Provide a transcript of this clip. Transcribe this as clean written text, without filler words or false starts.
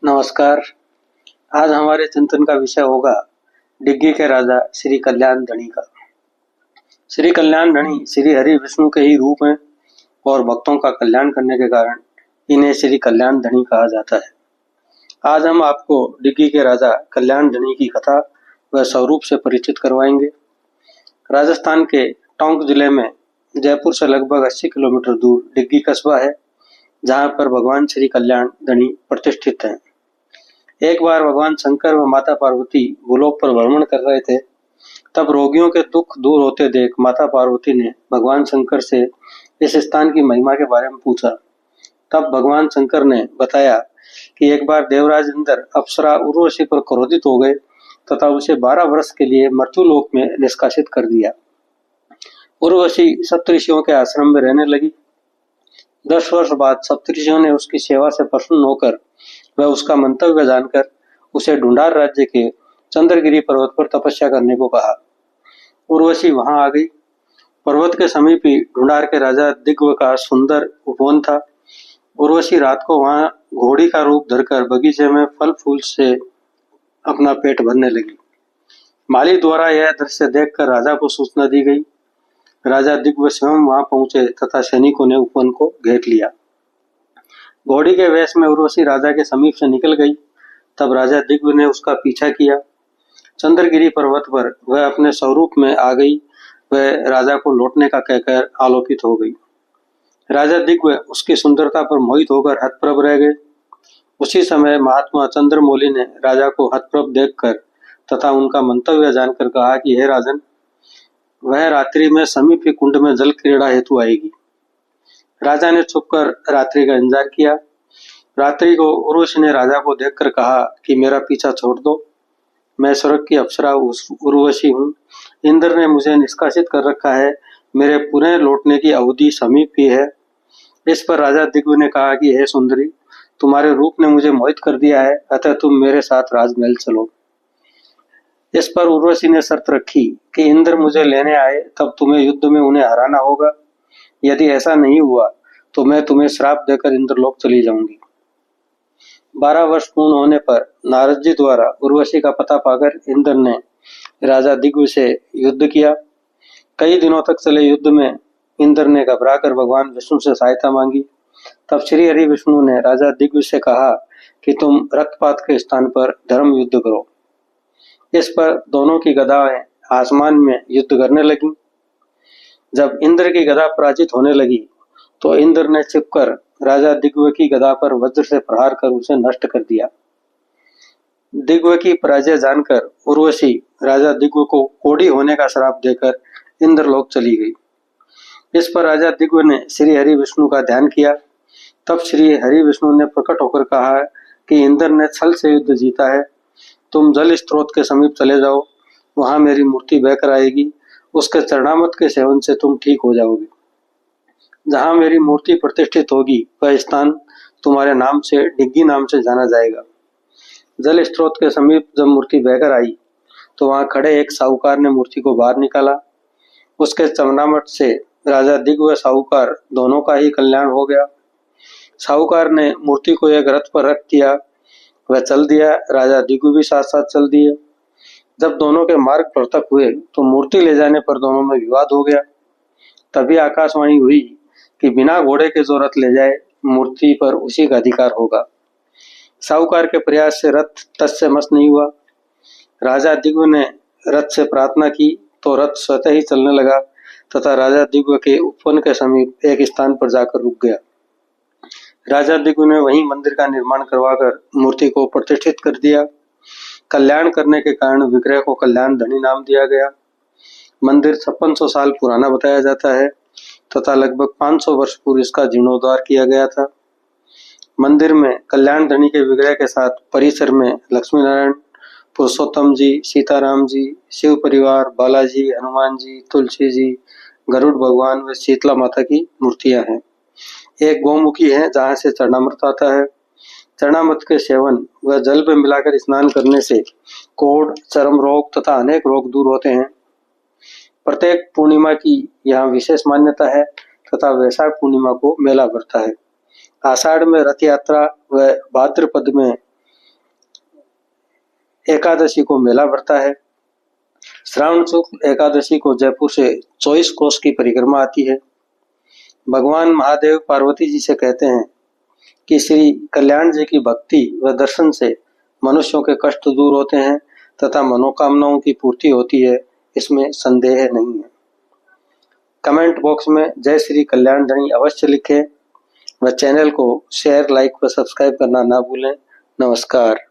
नमस्कार। आज हमारे चिंतन का विषय होगा डिग्गी के राजा श्री कल्याण धणी का। श्री कल्याण धणी श्री हरि विष्णु के ही रूप हैं और भक्तों का कल्याण करने के कारण इन्हें श्री कल्याण धणी कहा जाता है। आज हम आपको डिग्गी के राजा कल्याण धणी की कथा व स्वरूप से परिचित करवाएंगे। राजस्थान के टोंक जिले में जयपुर से लगभग 80 किलोमीटर दूर डिग्गी कस्बा है, जहाँ पर भगवान श्री कल्याण धणी प्रतिष्ठित हैं। एक बार भगवान शंकर व माता पार्वती भूलोक पर भ्रमण कर रहे थे। तब रोगियों के दुख दूर होते देख माता पार्वती ने भगवान शंकर से इस स्थान की महिमा के बारे में पूछा। तब भगवान शंकर ने बताया कि एक बार देवराज इंद्र अप्सरा उर्वशी पर क्रोधित हो गए तथा उसे 12 वर्ष के लिए मृत्युलोक में निष्कासित कर दिया। उर्वशी सप्तऋषियों के आश्रम में रहने लगी। 10 वर्ष बाद सप्तऋषियों ने उसकी सेवा से प्रसन्न होकर वह उसका मंतव्य जानकर उसे ढूंढार राज्य के चंद्रगिरी पर्वत पर तपस्या करने को कहा। उर्वशी वहां आ गई। पर्वत के समीप ही ढूंढार के राजा दिग्व का सुंदर उपवन था। उर्वशी रात को वहां घोड़ी का रूप धरकर बगीचे में फल फूल से अपना पेट भरने लगी। माली द्वारा यह दृश्य देखकर राजा को सूचना दी गई। राजा दिग्व स्वयं वहां पहुंचे तथा सैनिकों ने उपवन को घेर लिया। घोड़ी के वेश में उर्वशी राजा के समीप से निकल गई। तब राजा दिग्व ने उसका पीछा किया। चंद्रगिरी पर्वत पर वह अपने स्वरूप में आ गई। वह राजा को लौटने का कहकर आलोकित हो गई। राजा दिग्व उसकी सुंदरता पर मोहित होकर हतप्रभ रह गए। उसी समय महात्मा चंद्रमौली ने राजा को हतप्रभ देखकर तथा उनका मंतव्य जानकर कहा कि हे राजन, वह रात्रि में समीप ही कुंड में जल क्रीड़ा हेतु आएगी। राजा ने छुपकर रात्रि का इंतजार किया। रात्रि को उर्वशी ने राजा को देखकर कहा कि मेरा पीछा छोड़ दो, मैं स्वर्ग की अप्सरा उर्वशी हूँ। इंद्र ने मुझे निष्कासित कर रखा है, मेरे पुनः लौटने की अवधि समीप ही है। इस पर राजा दिग्व ने कहा कि हे सुंदरी, तुम्हारे रूप ने मुझे मोहित कर दिया है, अतः तुम मेरे साथ राजमहल चलो। इस पर उर्वशी ने शर्त रखी कि इंद्र मुझे लेने आए तब तुम्हें युद्ध में उन्हें हराना होगा। यदि ऐसा नहीं हुआ तो मैं तुम्हें श्राप देकर इंद्रलोक चली जाऊंगी। 12 वर्ष पूर्ण होने पर नारद जी द्वारा उर्वशी का पता पाकर इंद्र ने राजा दिग्व से युद्ध किया। कई दिनों तक चले युद्ध में इंद्र ने घबराकर भगवान विष्णु से सहायता मांगी। तब श्री हरि विष्णु ने राजा दिग्व से कहा कि तुम रक्तपात के स्थान पर धर्म युद्ध करो। इस पर दोनों की गदाएं आसमान में युद्ध करने लगी। जब इंद्र की गदा पराजित होने लगी तो इंद्र ने छिपकर राजा दिग्व की गदा पर वज्र से प्रहार कर उसे नष्ट कर दिया। दिग्व की पराजय जानकर उर्वशी राजा दिग्व को कोढ़ी होने का श्राप देकर इंद्रलोक चली गई। इस पर राजा दिग्व ने श्री हरि विष्णु का ध्यान किया। तब श्री हरि विष्णु ने प्रकट होकर कहा कि इंद्र ने छल से युद्ध जीता है, तुम जल स्त्रोत के समीप चले जाओ, वहां मेरी मूर्ति बहकर आएगी, उसके चरणामृत के सेवन से तुम ठीक हो जाओगे। जहां मेरी मूर्ति प्रतिष्ठित होगी वह स्थान तुम्हारे नाम से डिग्गी नाम से जाना जाएगा। जल स्त्रोत के समीप जब मूर्ति बहकर आई तो वहां खड़े एक साहूकार ने मूर्ति को बाहर निकाला। उसके चरणामृत से राजा दिग्व व साहूकार दोनों का ही कल्याण हो गया। साहूकार ने मूर्ति को एक रथ पर रख दिया, वह चल दिया। राजा दिग्व भी साथ साथ चल दिए। जब दोनों के मार्ग पृथक हुए तो मूर्ति ले जाने पर दोनों में विवाद हो गया। तभी आकाशवाणी हुई कि बिना घोड़े के जो रथ ले जाए मूर्ति पर उसी का अधिकार होगा। साहूकार के प्रयास से रथ तस्य मस नहीं हुआ। राजा दिग्व ने रथ से प्रार्थना की तो रथ स्वतः ही चलने लगा तथा राजा दिग्व के उपवन के समीप एक स्थान पर जाकर रुक गया। राजा दिग्व ने वहीं मंदिर का निर्माण करवाकर मूर्ति को प्रतिष्ठित कर दिया। कल्याण करने के कारण विग्रह को कल्याण धनी नाम दिया गया। मंदिर 5600 साल पुराना बताया जाता है तथा लगभग 500 वर्ष पूर्व इसका जीर्णोद्धार किया गया था। मंदिर में कल्याण धनी के विग्रह के साथ परिसर में लक्ष्मी नारायण, पुरुषोत्तम जी, सीताराम जी, शिव परिवार, बालाजी, हनुमान जी, तुलसी जी, गरुड़ भगवान व शीतला माता की मूर्तियां हैं। एक गौमुखी है जहां से चरणामृत आता है। चरणामृत के सेवन व जल में मिलाकर स्नान करने से कोढ़, चर्म रोग तथा अनेक रोग दूर होते हैं। प्रत्येक पूर्णिमा की यहाँ विशेष मान्यता है तथा वैशाख पूर्णिमा को मेला भरता है। आषाढ़ में रथ यात्रा व भाद्रपद में एकादशी को मेला भरता है। श्रावण शुक्ल एकादशी को जयपुर से 24 कोस की परिक्रमा आती है। भगवान महादेव पार्वती जी से कहते हैं कि श्री कल्याण जी की भक्ति व दर्शन से मनुष्यों के कष्ट दूर होते हैं तथा मनोकामनाओं की पूर्ति होती है, इसमें संदेह नहीं है। कमेंट बॉक्स में जय श्री कल्याण धणी अवश्य लिखें व चैनल को शेयर, लाइक व सब्सक्राइब करना ना भूलें। नमस्कार।